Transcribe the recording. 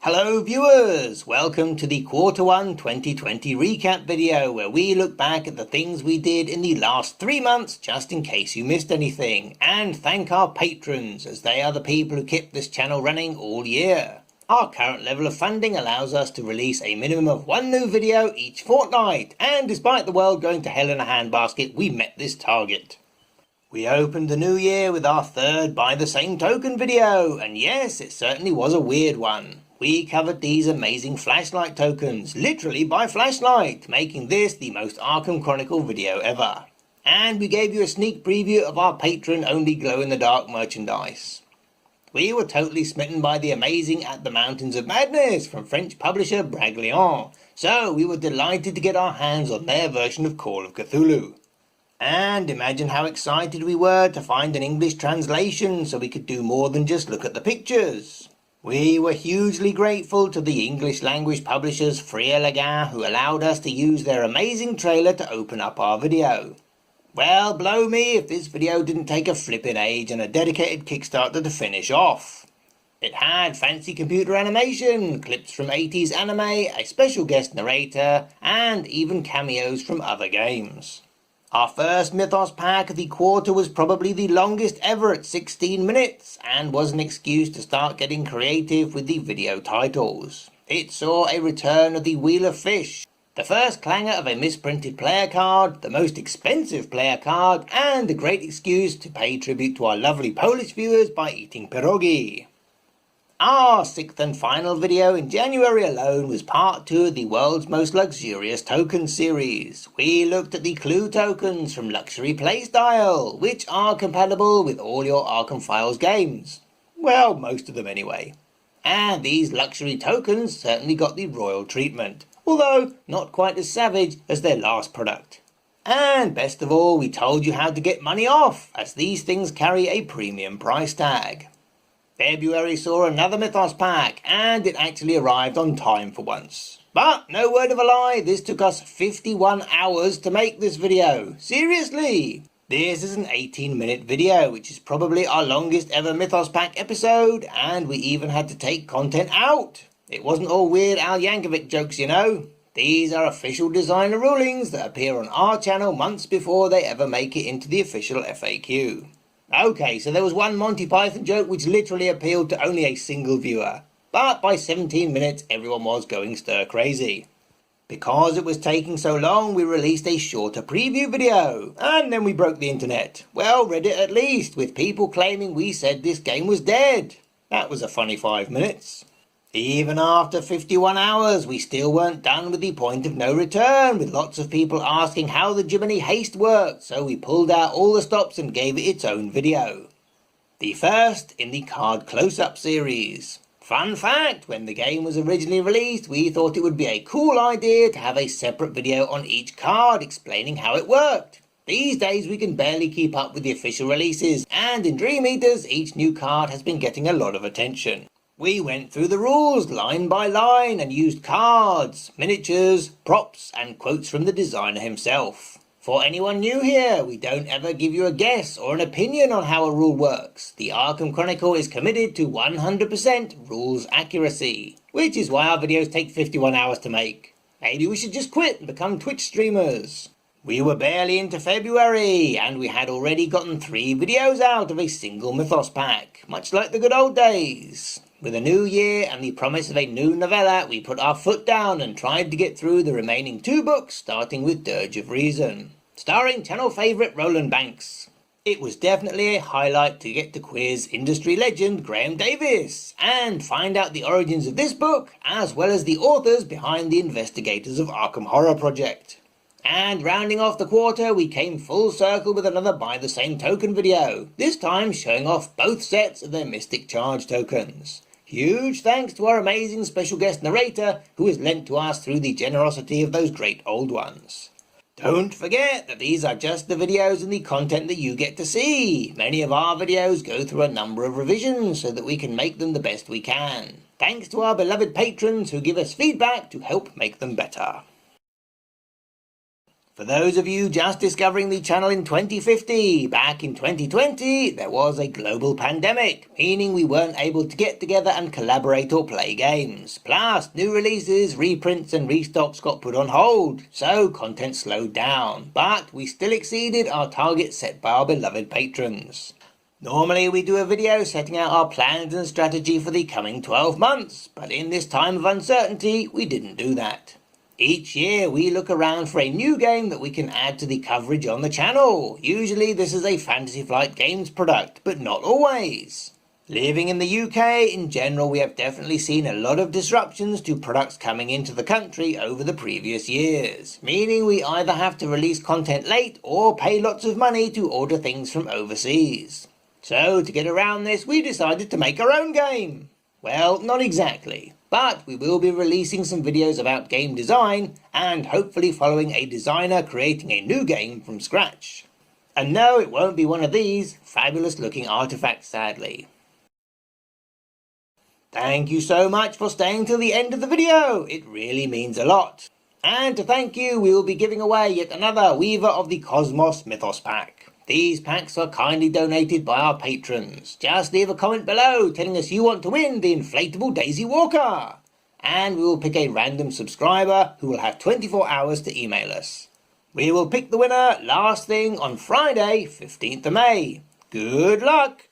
Hello viewers, welcome to the Q1 2020 recap video where we look back at the things we did in the last 3 months just in case you missed anything, and thank our patrons as they are the people who kept this channel running all year. Our current level of funding allows us to release a minimum of 1 new video each fortnight, and despite the world going to hell in a handbasket, we met this target. We opened the new year with our third By the Same Token video, and yes, it certainly was a weird one. We covered these amazing flashlight tokens, literally by flashlight, making this the most Arkham Chronicle video ever. And we gave you a sneak preview of our patron-only glow-in-the-dark merchandise. We were totally smitten by the amazing At the Mountains of Madness from French publisher Braglion, so we were delighted to get our hands on their version of Call of Cthulhu. And imagine how excited we were to find an English translation so we could do more than just look at the pictures. We were hugely grateful to the English language publishers Free Elegant who allowed us to use their amazing trailer to open up our video. Well, blow me if this video didn't take a flippin' age and a dedicated Kickstarter to finish off. It had fancy computer animation, clips from 80s anime, a special guest narrator, and even cameos from other games. Our first Mythos pack of the quarter was probably the longest ever at 16 minutes and was an excuse to start getting creative with the video titles. It saw a return of the Wheel of Fish, the first clanger of a misprinted player card, the most expensive player card, and a great excuse to pay tribute to our lovely Polish viewers by eating pierogi. Our 6th and final video in January alone was part 2 of the world's most luxurious token series. We looked at the clue tokens from Luxury Playstyle, which are compatible with all your Arkham Files games. Well, most of them anyway. And these luxury tokens certainly got the royal treatment, although not quite as savage as their last product. And best of all, we told you how to get money off, as these things carry a premium price tag. February saw another Mythos pack, and it actually arrived on time for once. But no word of a lie, this took us 51 hours to make this video. Seriously! This is an 18-minute video, which is probably our longest ever Mythos pack episode, and we even had to take content out. It wasn't all Weird Al Yankovic jokes, you know. These are official designer rulings that appear on our channel months before they ever make it into the official FAQ. Okay, so there was one Monty Python joke which literally appealed to only a single viewer, but by 17 minutes everyone was going stir crazy. Because it was taking so long, we released a shorter preview video, and then we broke the internet. Well, Reddit at least, with people claiming we said this game was dead. That was a funny 5 minutes. Even after 51 hours, we still weren't done with the point of no return, with lots of people asking how the Jiminy Haste worked, so we pulled out all the stops and gave it its own video. The first in the card close-up series. Fun fact, when the game was originally released, we thought it would be a cool idea to have a separate video on each card explaining how it worked. These days we can barely keep up with the official releases, and in Dream Eaters, each new card has been getting a lot of attention. We went through the rules line by line and used cards, miniatures, props and quotes from the designer himself. For anyone new here, we don't ever give you a guess or an opinion on how a rule works. The Arkham Chronicle is committed to 100% rules accuracy, which is why our videos take 51 hours to make. Maybe we should just quit and become Twitch streamers. We were barely into February, and we had already gotten 3 videos out of a single Mythos pack, much like the good old days. With a new year and the promise of a new novella, we put our foot down and tried to get through the remaining 2 books, starting with Dirge of Reason, starring channel favourite Roland Banks. It was definitely a highlight to get to quiz industry legend Graham Davis, and find out the origins of this book, as well as the authors behind the Investigators of Arkham Horror project. And rounding off the quarter, we came full circle with another By the Same Token video, this time showing off both sets of their Mystic Charge tokens. Huge thanks to our amazing special guest narrator, who has lent to us through the generosity of those great old ones. Don't forget that these are just the videos and the content that you get to see. Many of our videos go through a number of revisions so that we can make them the best we can. Thanks to our beloved patrons who give us feedback to help make them better. For those of you just discovering the channel in 2050, back in 2020 there was a global pandemic, meaning we weren't able to get together and collaborate or play games. Plus, new releases, reprints and restocks got put on hold, so content slowed down, but we still exceeded our target set by our beloved patrons. Normally we do a video setting out our plans and strategy for the coming 12 months, but in this time of uncertainty we didn't do that. Each year we look around for a new game that we can add to the coverage on the channel. Usually this is a Fantasy Flight Games product, but not always. Living in the UK, in general, we have definitely seen a lot of disruptions to products coming into the country over the previous years, meaning we either have to release content late or pay lots of money to order things from overseas. So to get around this, we decided to make our own game. Well, not exactly. But we will be releasing some videos about game design and hopefully following a designer creating a new game from scratch. And no, it won't be one of these fabulous looking artifacts, sadly. Thank you so much for staying till the end of the video, it really means a lot. And to thank you, we will be giving away yet another Weaver of the Cosmos Mythos pack. These packs are kindly donated by our patrons. Just leave a comment below telling us you want to win the inflatable Daisy Walker. And we will pick a random subscriber who will have 24 hours to email us. We will pick the winner last thing on Friday, 15th of May. Good luck!